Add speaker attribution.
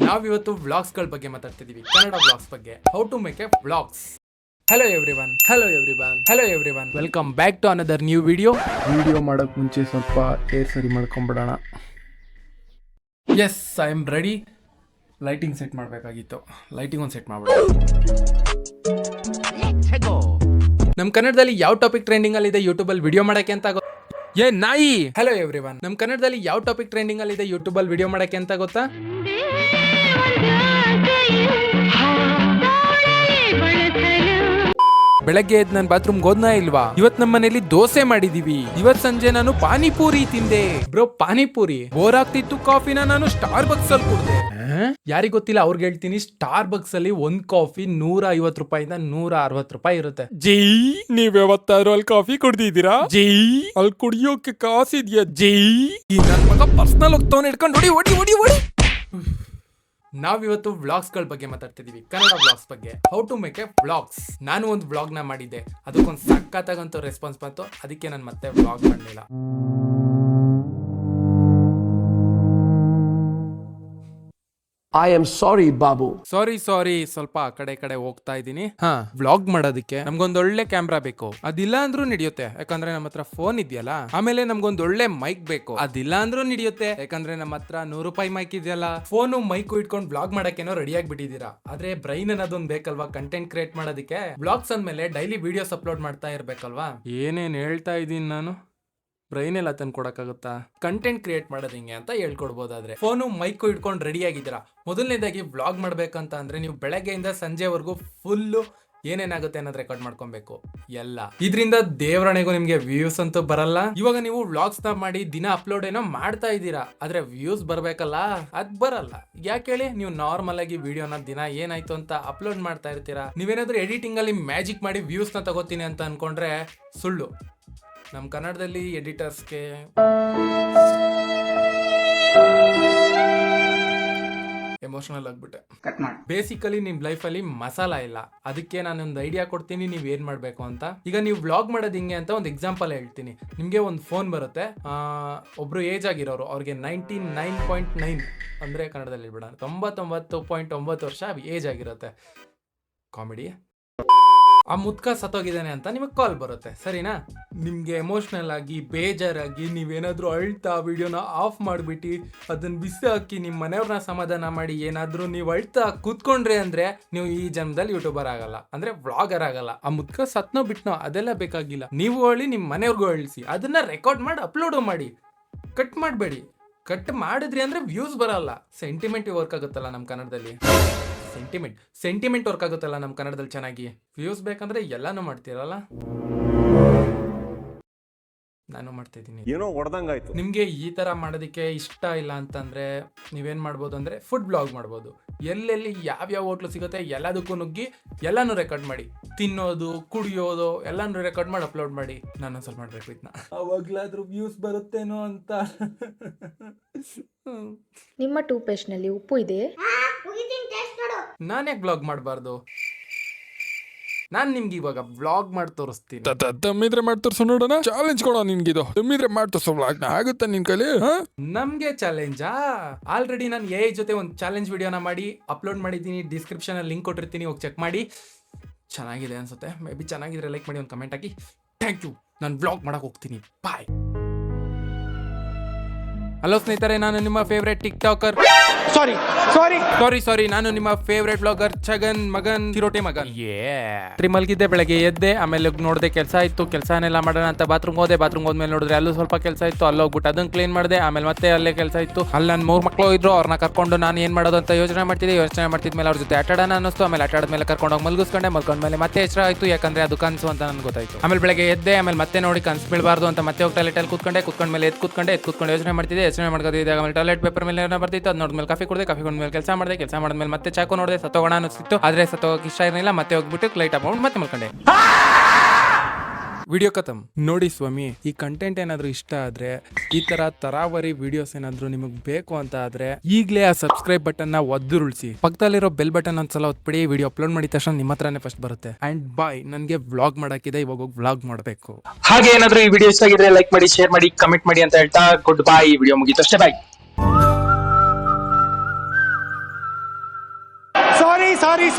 Speaker 1: ನಾವಿವತ್ತು ವ್ಲಾಗ್ಸ್ಗಳ ಬಗ್ಗೆ ಮಾತಾಡ್ತಿದೀವಿ. ಕನ್ನಡ ವ್ಲಾಗ್ಸ್ ಬಗ್ಗೆ, how to make a vlogs. Hello everyone, welcome back to another new video
Speaker 2: ಮಾಡೋಕ್ಕೆ ಮುಂಚೆ ಸ್ವಲ್ಪ ಏರ್ ಸರಿ ಮಾಡ್ಕೊಂಬಿಡೋಣ.
Speaker 1: Yes, I am ready. Lighting set ಮಾಡಬೇಕಾಗಿತ್ತು. ಲೈಟಿಂಗ್ ಒಂದು ಸೆಟ್ ಮಾಡ್ಬಿಡೋಣ. ನಮ್ಮ ಕನ್ನಡದಲ್ಲಿ ಯಾವ ಟಾಪಿಕ್ ಟ್ರೆಂಡಿಂಗ್ ಅಲ್ಲಿ ಇದೆ ಯೂಟ್ಯೂಬಲ್ಲಿ ವಿಡಿಯೋ ಮಾಡಕ್ಕೆ ಅಂತ ಏ ನಾಯಿ. ಹಲೋ ಎವ್ರಿವನ್, ನಮ್ಮ ಕನ್ನಡದಲ್ಲಿ ಯಾವ ಟಾಪಿಕ್ ಟ್ರೆಂಡಿಂಗ್ ಅಲ್ಲಿ ಇದೆ ಯೂಟ್ಯೂಬಲ್ಲಿ ವಿಡಿಯೋ ಮಾಡಕ್ಕೆ ಅಂತ ಗೊತ್ತಾ? ಬೆಳಗ್ಗೆ ಎದ್ದು ನಾನು ಬಾತ್ರೂಮ್ಗೆ ಹೋದ್ನಾ ಇಲ್ವಾ? ಇವತ್ ನಮ್ಮ ಮನೇಲಿ ದೋಸೆ ಮಾಡಿದೀವಿ. ಇವತ್ ಸಂಜೆ ನಾನು ಪಾನಿಪೂರಿ ತಿಂದೆ. ಬ್ರೋ, ಪಾನಿಪೂರಿ ಬೋರ್ ಆಗ್ತಿತ್ತು. ಕಾಫಿನ ನಾನು ಸ್ಟಾರ್ ಬಕ್ಸ್ ಅಲ್ಲಿ ಕುಡ್ದೆ. ಯಾರಿಗ್ ಗೊತ್ತಿಲ್ಲ ಅವ್ರಿಗೆ ಹೇಳ್ತೀನಿ, ಸ್ಟಾರ್ ಬಕ್ಸ್ ಅಲ್ಲಿ ಒಂದ್ ಕಾಫಿ 150 ರೂಪಾಯಿಂದ 160 ರೂಪಾಯಿ ಇರುತ್ತೆ. ಜೈ, ನೀವ್ ಯಾವತ್ತಾದ್ರೂ ಅಲ್ಲಿ ಕಾಫಿ ಕುಡ್ದಿದ್ದೀರಾ? ಜೈ, ಅಲ್ಲಿ ಕುಡಿಯೋಕೆ ಕಾಸಿದ್ಯಾ? ಜೈ, ಈ ನನ್ ಮಗ ಪರ್ಸನಲ್ ಹೋಗ್ತಾವನ್ನ ಹಿಡ್ಕೊಂಡು ಹೊಡಿ. ನಾವಿವತ್ತು ವ್ಲಾಗ್ಸ್ಗಳ ಬಗ್ಗೆ ಮಾತಾಡ್ತಿದೀವಿ. ಕನ್ನಡ ವ್ಲಾಗ್ಸ್ ಬಗ್ಗೆ, how to make a vlogs. ನಾನು ಒಂದು ವ್ಲಾಗ್ನ ಮಾಡಿದ್ದೆ, ಅದಕ್ಕೊಂದು ಸಖತ್ತಾಗಂತ ರೆಸ್ಪಾನ್ಸ್ ಬಂತು. ಅದಕ್ಕೆ ನಾನು ಮತ್ತೆ ವ್ಲಾಗ್ ಮಾಡಲಿಲ್ಲ.
Speaker 2: ಐ ಆಮ್ ಸಾರಿ ಬಾಬು.
Speaker 1: ಸಾರಿ, ಸ್ವಲ್ಪ ಆ ಕಡೆ ಹೋಗ್ತಾ ಇದ್ದೀನಿ. ವ್ಲಾಗ್ ಮಾಡೋದಕ್ಕೆ ನಮ್ಗೊಂದ್ ಒಳ್ಳೆ ಕ್ಯಾಮ್ರಾ ಬೇಕು. ಅದಿಲ್ಲ ಅಂದ್ರೂ ನಡೆಯುತ್ತೆ, ಯಾಕಂದ್ರೆ ನಮ್ಮ ಹತ್ರ ಫೋನ್ ಇದೆಯಲ್ಲ. ಆಮೇಲೆ ನಮ್ಗೊಂದ್ ಒಳ್ಳೆ ಮೈಕ್ ಬೇಕು. ಅದಿಲ್ಲ ಅಂದ್ರೂ ನಡೆಯುತ್ತೆ, ಯಾಕಂದ್ರೆ ನಮ್ಮ ಹತ್ರ 100 ರೂಪಾಯಿ ಮೈಕ್ ಇದೆಯಲ್ಲ. ಫೋನು ಮೈಕು ಇಟ್ಕೊಂಡು ವ್ಲಾಗ್ ಮಾಡಕ್ಕೇನೋ ರೆಡಿ ಆಗ್ಬಿಟ್ಟಿದೀರಾ. ಆದ್ರೆ ಬ್ರೈನ್ ಅನ್ನೋದೊಂದು ಬೇಕಲ್ವಾ ಕಂಟೆಂಟ್ ಕ್ರಿಯೇಟ್ ಮಾಡೋದಕ್ಕೆ. ವ್ಲಾಗ್ಸ್ ಅಂದ್ಮೇಲೆ ಡೈಲಿ ವಿಡಿಯೋಸ್ ಅಪ್ಲೋಡ್ ಮಾಡ್ತಾ ಇರ್ಬೇಕಲ್ವಾ. ಏನೇನ್ ಹೇಳ್ತಾ ಇದ್ದೀನಿ ನಾನು? ಬ್ರೈನ್ ಎಲ್ಲ ತಂದು ಕೊಡಕ್ಕಾಗುತ್ತಾ? ಕಂಟೆಂಟ್ ಕ್ರಿಯೇಟ್ ಮಾಡೋದು ಹಿಂಗೆ ಅಂತ ಹೇಳ್ಕೊಡ್ಬೋದಾದ್ರೆ. ಫೋನು ಮೈಕು ಇಟ್ಕೊಂಡು ರೆಡಿ ಆಗಿದ್ದೀರಾ. ಮೊದಲನೇದಾಗಿ ವ್ಲಾಗ್ ಮಾಡ್ಬೇಕಂತ ಅಂದ್ರೆ ನೀವು ಬೆಳಗ್ಗೆಯಿಂದ ಸಂಜೆವರೆಗೂ ಫುಲ್ಲು ಏನೇನಾಗುತ್ತೆ ಅನ್ನೋದು ರೆಕಾರ್ಡ್ ಮಾಡ್ಕೊಬೇಕು ಎಲ್ಲ. ಇದರಿಂದ ದೇವರಣೆಗೂ ನಿಮ್ಗೆ ವ್ಯೂಸ್ ಅಂತೂ ಬರಲ್ಲ. ಇವಾಗ ನೀವು ವ್ಲಾಗ್ಸ್ ನ ಮಾಡಿ ದಿನ ಅಪ್ಲೋಡ್ ಏನೋ ಮಾಡ್ತಾ ಇದ್ದೀರಾ, ಆದ್ರೆ ವ್ಯೂಸ್ ಬರ್ಬೇಕಲ್ಲ, ಅದ್ ಬರಲ್ಲ. ಯಾಕೆ ಹೇಳಿ? ನೀವು ನಾರ್ಮಲ್ ಆಗಿ ವಿಡಿಯೋನ ದಿನ ಏನಾಯ್ತು ಅಂತ ಅಪ್ಲೋಡ್ ಮಾಡ್ತಾ ಇರ್ತೀರಾ. ನೀವೇನಾದ್ರೂ ಎಡಿಟಿಂಗ್ ಅಲ್ಲಿ ಮ್ಯಾಜಿಕ್ ಮಾಡಿ ವ್ಯೂಸ್ ನ ತಗೋತೀನಿ ಅಂತ ಅನ್ಕೊಂಡ್ರೆ ಸುಳ್ಳು. ನಮ್ಮ ಕನ್ನಡದಲ್ಲಿ ಎಡಿಟರ್ಸ್ಗೆ ಎಮೋಷನಲ್ ಆಗ್ಬಿಟ್ಟೆ. ಬೇಸಿಕಲಿ ನಿಮ್ ಲೈಫಲ್ಲಿ ಮಸಾಲ ಇಲ್ಲ. ಅದಕ್ಕೆ ನಾನೊಂದು ಐಡಿಯಾ ಕೊಡ್ತೀನಿ, ನೀವ್ ಏನ್ ಮಾಡ್ಬೇಕು ಅಂತ. ಈಗ ನೀವು ವ್ಲಾಗ್ ಮಾಡೋದು ಹಿಂಗೆ ಅಂತ ಒಂದು ಎಕ್ಸಾಂಪಲ್ ಹೇಳ್ತೀನಿ. ನಿಮ್ಗೆ ಒಂದು ಫೋನ್ ಬರುತ್ತೆ. ಒಬ್ರು ಏಜ್ ಆಗಿರೋರು, ಅವ್ರಿಗೆ 99.9 ಅಂದ್ರೆ ಕನ್ನಡದಲ್ಲಿ ಬಿಡ 99.9 ವರ್ಷ ಏಜ್ ಆಗಿರುತ್ತೆ. ಕಾಮಿಡಿ. ಆ ಮುದ್ಕ ಸತ್ತೋಗಿದ್ದಾನೆ ಅಂತ ನಿಮಗೆ ಕಾಲ್ ಬರುತ್ತೆ, ಸರಿನಾ? ನಿಮ್ಗೆ ಎಮೋಷನಲ್ ಆಗಿ ಬೇಜಾರಾಗಿ ನೀವೇನಾದ್ರೂ ಅಳ್ತಾ ವಿಡಿಯೋನ ಆಫ್ ಮಾಡಿಬಿಟ್ಟು ಅದನ್ನ ಬಿಸಿ ಹಾಕಿ ನಿಮ್ಮ ಮನೆಯವ್ರನ್ನ ಸಮಾಧಾನ ಮಾಡಿ ಏನಾದ್ರೂ ನೀವು ಅಳ್ತಾ ಕೂತ್ಕೊಂಡ್ರೆ ಅಂದ್ರೆ ನೀವು ಈ ಜನ್ಮದಲ್ಲಿ ಯೂಟ್ಯೂಬರ್ ಆಗಲ್ಲ, ಅಂದ್ರೆ ವ್ಲಾಗರ್ ಆಗಲ್ಲ. ಆ ಮುದ್ಕ ಸತ್ನೋ ಬಿಟ್ನೋ ಅದೆಲ್ಲ ಬೇಕಾಗಿಲ್ಲ. ನೀವು ಅಳಿ, ನಿಮ್ಮ ಮನೆಯವ್ರಿಗೂ ಅಳಿಸಿ, ಅದನ್ನ ರೆಕಾರ್ಡ್ ಮಾಡಿ ಅಪ್ಲೋಡು ಮಾಡಿ. ಕಟ್ ಮಾಡಬೇಡಿ. ಕಟ್ ಮಾಡಿದ್ರಿ ಅಂದ್ರೆ ವ್ಯೂಸ್ ಬರಲ್ಲ. ಸೆಂಟಿಮೆಂಟ್ ವರ್ಕ್ ಆಗುತ್ತಲ್ಲ ನಮ್ಮ ಕನ್ನಡದಲ್ಲಿ. ಸೆಂಟಿಮೆಂಟ್ ವರ್ಕ್ ಆಗುತ್ತಲ್ಲ ನಮ್ಮ ಕನ್ನಡದಲ್ಲಿ ಚೆನ್ನಾಗಿ. ವ್ಯೂಸ್ ಬೇಕಂದ್ರೆ ಎಲ್ಲಾನು ಮಾಡ್ತೀರಲ್ಲ. ನಾನು ಮಾಡ್ತಾ ಇದ್ದೀನಿ.
Speaker 3: ಏನೋ ಹೊಡೆದಂಗಾಯ್ತು.
Speaker 1: ನಿಮ್ಗೆ ಈ ತರ ಮಾಡೋದಕ್ಕೆ ಇಷ್ಟ ಇಲ್ಲ ಅಂತಂದ್ರೆ ನೀವೇನ್ ಮಾಡ್ಬೋದು ಅಂದ್ರೆ ಫುಡ್ ಬ್ಲಾಗ್ ಮಾಡ್ಬೋದು. ಎಲ್ಲೆಲ್ಲಿ ಯಾವ್ಯಾವ ಹೋಟ್ಲು ಸಿಗುತ್ತೆ ಎಲ್ಲದಕ್ಕೂ ನುಗ್ಗಿ ಎಲ್ಲಾನು ರೆಕಾರ್ಡ್ ಮಾಡಿ. ತಿನ್ನೋದು, ಕುಡಿಯೋದು ಎಲ್ಲಾನು ರೆಕಾರ್ಡ್ ಮಾಡಿ ಅಪ್ಲೋಡ್ ಮಾಡಿ. ನಾನು ಸ್ವಲ್ಪ ಮಾಡ್ಬೇಕು ಇದನ್ನ, ಅವಾಗ್ಲಾದ್ರೂ ವ್ಯೂಸ್ ಬರುತ್ತೇನೋ ಅಂತ.
Speaker 4: ನಿಮ್ಮ ಟೂತ್ ಪೇಸ್ಟ್ ನಲ್ಲಿ ಉಪ್ಪು ಇದೆ.
Speaker 1: ನಾನೇ ಬ್ಲಾಗ್ ಮಾಡಬಾರ್ದು? ನಾನ್ ನಿಮ್ಗೆ ಇವಾಗ ವ್ಲಾಗ್ ಮಾಡಿ ತೋರಿಸ್ತೀನಿ.
Speaker 2: ತಮ್ಮಿದ್ರೆ ಮಾಡಿ ತೋರ್ಸೋ ನೋಡೋಣ. ಚಾಲೆಂಜ್ ಕೊಡೋ ನಿನ್ಗಿದು. ತಮ್ಮಿದ್ರೆ ಮಾಡಿ ತೋರ್ಸೋ ವ್ಲಾಗ್ ಆಗುತ್ತಾ ನಿನ್ ಕೈಲಿ?
Speaker 1: ನಮ್ಗೆ ಚಾಲೆಂಜಾ? ಆಲ್ರೆಡಿ ನಾನು AI ಜೊತೆ ಒಂದು ಚಾಲೆಂಜ್ ವಿಡಿಯೋನ ಮಾಡಿ ಅಪ್ಲೋಡ್ ಮಾಡಿದ್ದೀನಿ. ಡಿಸ್ಕ್ರಿಪ್ಷನ್ ಅಲ್ಲಿ ಲಿಂಕ್ ಕೊಟ್ಟಿರ್ತೀನಿ, ಹೋಗಿ ಚೆಕ್ ಮಾಡಿ. ಚೆನ್ನಾಗಿದೆ ಅನ್ಸುತ್ತೆ. ಮೇ ಬಿ ಚೆನ್ನಾಗಿದ್ರೆ ಲೈಕ್ ಮಾಡಿ, ಒಂದು ಕಮೆಂಟ್ ಹಾಕಿ. Thank you. ನಾನು ವ್ಲಾಗ್ ಮಾಡಕ್ ಹೋಗ್ತೀನಿ. ಬಾಯ್. ಹಲೋ ಸ್ನೇಹಿತರೆ, ನಾನು ನಿಮ್ಮ ಫೇವ್ರೆಟ್ ಟಿಕ್ಟಾಕರ್ ಸಾರಿ ನಾನು ನಿಮ್ಮ ಫೇವ್ರೆಟ್ ಬ್ಲಾಗರ್ ಛಗನ್ ಮಗನ್ ತಿರೋಟೆ ಮಗನ್. ಮಲ್ಗಿದ್ದೆ, ಬೆಳಗ್ಗೆ ಎದ್ದೆ, ಆಮೇಲೆ ನೋಡಿದೆ ಕೆಲಸ ಇತ್ತು. ಕೆಲಸನೆಲ್ಲ ಮಾಡೋಣ ಅಂತ ಬಾತ್ರೂಮ್ ಹೋದ್ಮೇಲೆ ನೋಡಿದ್ರೆ ಅಲ್ಲೂ ಸ್ವಲ್ಪ ಕೆಲಸ ಇತ್ತು. ಅಲ್ಲಿ ಹೋಗ್ಬಿಟ್ಟು ಅದನ್ನ ಕ್ಲೀನ್ ಮಾಡಿದೆ. ಆಮೇಲೆ ಮತ್ತೆ ಅಲ್ಲೇ ಕೆಲಸ ಇತ್ತು. ಅಲ್ಲಿ ನನ್ನ 3 ಮಕ್ಕಳು ಇದ್ರು. ಅವ್ರನ್ನ ಕರ್ಕೊಂಡು ನಾನು ಏನ್ ಮಾಡೋದು ಅಂತ ಯೋಚನೆ ಮಾಡ್ತಿದ್ಮೇಲೆ ಅವ್ರ ಜೊತೆ ಆಟಾಡೋಣ ಅನ್ನಿಸ್ತು. ಆಮೇಲೆ ಆಟಾಡಿದ್ಮೇಲೆ ಕರ್ಕೊಂಡೋಗಿ ಮಲ್ಕೊಂಡ್ಮೇಲೆ ಮತ್ತೆ ಎಚ್ಚರ ಆಯ್ತು, ಯಾಕಂದ್ರೆ ಅದು ಕನಸು ಅಂತ ನನ್ಗೆ ಗೊತ್ತಾಯ್ತು. ಆಮೇಲೆ ಬೆಳಗ್ಗೆ ಎದ್ದೆ, ಆಮೇಲೆ ಮತ್ತೆ ನೋಡಿ ಕನಸು ಬೀಳಬಾರ್ದು ಅಂತ ಮತ್ತೆ ಹೋಗಿ ಟಾಯ್ಲೆಟ್ ಅಲ್ಲಿ ಕೂತ್ಕೊಂಡ್ಮೇಲೆ ಎತ್ಕೊಂಡು ಯೋಚನೆ ಮಾಡ್ತಿದ್ದೆ. ಆಮೇಲೆ ಟಾಯ್ಲೆಟ್ ಪೇಪರ್ ಮೇಲೆ ಏನೋ ಬರ್ತಿತ್ತು. ಅದು ನೋಡಿದ್ಮೇಲೆ ಕಾಫಿ ಕುಡಿದ್ಮೇಲೆ ಕೆಲಸ ಮಾಡಿದ್ಮೇಲೆ ಮತ್ತೆ ಚಾಕು ನೋಡಿದೆ. ಸತ್ತೋಗೋಣ ಅನ್ನಿಸ್ತಿತ್ತು, ಆದ್ರೆ ಸತ್ತೋಗಕ್ಕೆ ಇಷ್ಟ ಇರಲಿಲ್ಲ. ಮತ್ತೆ ಹೋಗ್ಬಿಟ್ಟು ಲೈಟ್ ಹಾಕೊಂಡು ಮತ್ತೆ ಮಲ್ಕೊಂಡೆ. ವಿಡಿಯೋ ಖತಮ್. ನೋಡಿ ಸ್ವಾಮಿ, ಈ ಕಂಟೆಂಟ್ ಏನಾದ್ರು ಇಷ್ಟ ಆದ್ರೆ, ಈ ತರ ತರಾವರಿ ವಿಡಿಯೋಸ್ ಏನಾದ್ರು ನಿಮಗೆ ಬೇಕು ಅಂತ ಆದ್ರೆ ಈಗಲೇ ಆ ಸಬ್ಸ್ಕ್ರೈಬ್ ಬಟನ್ ನ ಒದ್ದುರುಳಿಸಿ. ಪಕ್ಕದಲ್ಲಿರೋ ಬೆಲ್ ಬಟನ್ ಒಂದ್ಸಲ ಒತ್ಬಿಡಿ. ವಿಡಿಯೋ ಅಪ್ಲೋಡ್ ಮಾಡಿದ ತಕ್ಷಣ ನಿಮ್ಮ ಹತ್ರನೇ ಫಸ್ಟ್ ಬರುತ್ತೆ. ಅಂಡ್ ಬಾಯ್, ನನಗೆ ವ್ಲಾಗ್ ಮಾಡಕ್ಕಿದೆ, ಇವಾಗ ಹೋಗಿ ವ್ಲಾಗ್ ಮಾಡಬೇಕು.
Speaker 5: ಹಾಗೆ ಏನಾದ್ರು ಈ ವಿಡಿಯೋ ಇಷ್ಟ ಆಗಿದ್ರೆ ಲೈಕ್ ಮಾಡಿ, ಶೇರ್ ಮಾಡಿ, ಕಮೆಂಟ್ ಮಾಡಿ ಅಂತ ಹೇಳ್ತಾ ಗುಡ್ ಬಾಯ್. ಈ ವಿಡಿಯೋ ಮುಗೀತು ಅಷ್ಟೇ. ಬಾಯ್. ಸಾರಿ